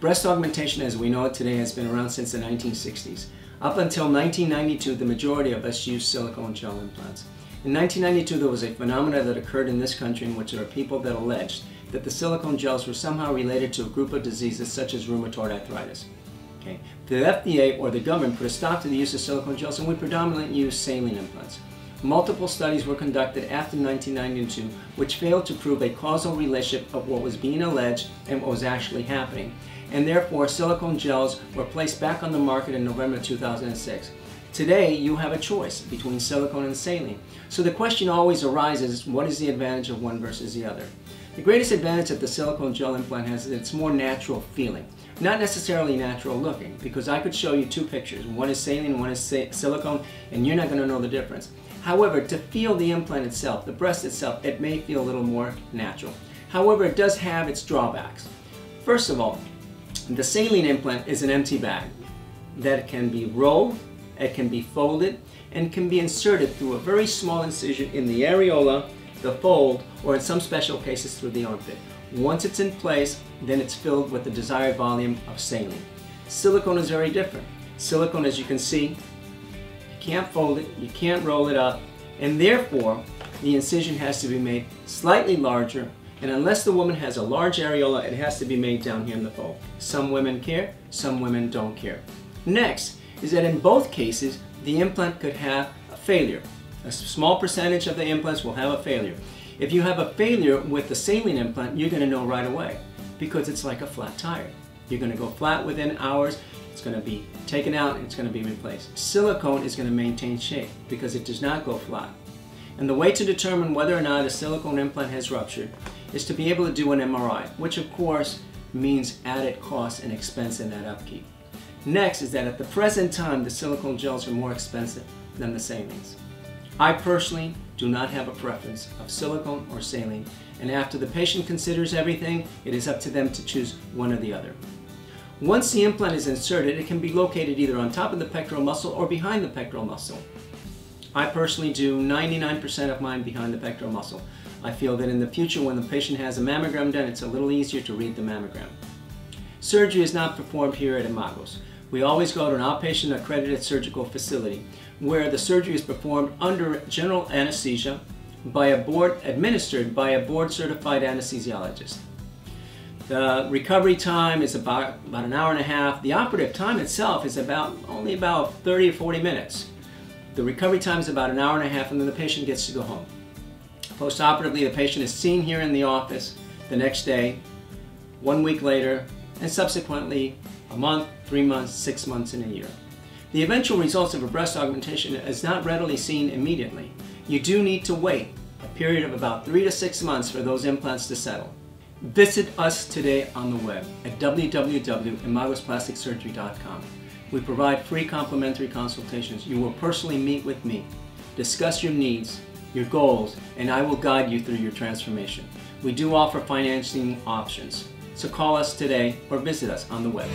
Breast augmentation as we know it today has been around since the 1960s. Up until 1992, the majority of us used silicone gel implants. In 1992, there was a phenomenon that occurred in this country in which there are people that alleged that the silicone gels were somehow related to a group of diseases such as rheumatoid arthritis. Okay. The FDA or the government put a stop to the use of silicone gels, and we predominantly use saline implants. Multiple studies were conducted after 1992 which failed to prove a causal relationship of what was being alleged and what was actually happening, and therefore silicone gels were placed back on the market in November 2006. Today you have a choice between silicone and saline. So the question always arises, what is the advantage of one versus the other? The greatest advantage that the silicone gel implant has is that it's more natural feeling. Not necessarily natural looking, because I could show you two pictures. One is saline, one is silicone, and you're not going to know the difference. However, to feel the implant itself, the breast itself, it may feel a little more natural. However, it does have its drawbacks. First of all, the saline implant is an empty bag that can be rolled, it can be folded, and can be inserted through a very small incision in the areola, the fold, or in some special cases through the armpit. Once it's in place, then it's filled with the desired volume of saline. Silicone is very different. Silicone, as you can see, you can't fold it, you can't roll it up, and therefore the incision has to be made slightly larger, and unless the woman has a large areola, it has to be made down here in the fold. Some women care, some women don't care. Next is that in both cases, the implant could have a failure. A small percentage of the implants will have a failure. If you have a failure with the saline implant, you're going to know right away, because it's like a flat tire. You're going to go flat within hours, it's going to be taken out, and it's going to be replaced. Silicone is going to maintain shape because it does not go flat. And the way to determine whether or not a silicone implant has ruptured is to be able to do an MRI, which of course means added cost and expense in that upkeep. Next is that at the present time, the silicone gels are more expensive than the salines. I personally do not have a preference of silicone or saline, and after the patient considers everything, it is up to them to choose one or the other. Once the implant is inserted, it can be located either on top of the pectoral muscle or behind the pectoral muscle. I personally do 99% of mine behind the pectoral muscle. I feel that in the future, when the patient has a mammogram done, it's a little easier to read the mammogram. Surgery is not performed here at Imagos. We always go to an outpatient accredited surgical facility where the surgery is performed under general anesthesia by administered by a board-certified anesthesiologist. The recovery time is about an hour and a half. The operative time itself is only about 30 or 40 minutes. The recovery time is about an hour and a half, and then the patient gets to go home. Post-operatively, the patient is seen here in the office the next day, 1 week later, and subsequently a month, 3 months, 6 months, and a year. The eventual results of a breast augmentation is not readily seen immediately. You do need to wait a period of about 3 to 6 months for those implants to settle. Visit us today on the web at www.imagosplasticsurgery.com. We provide free complimentary consultations. You will personally meet with me, discuss your needs, your goals, and I will guide you through your transformation. We do offer financing options, so call us today or visit us on the web.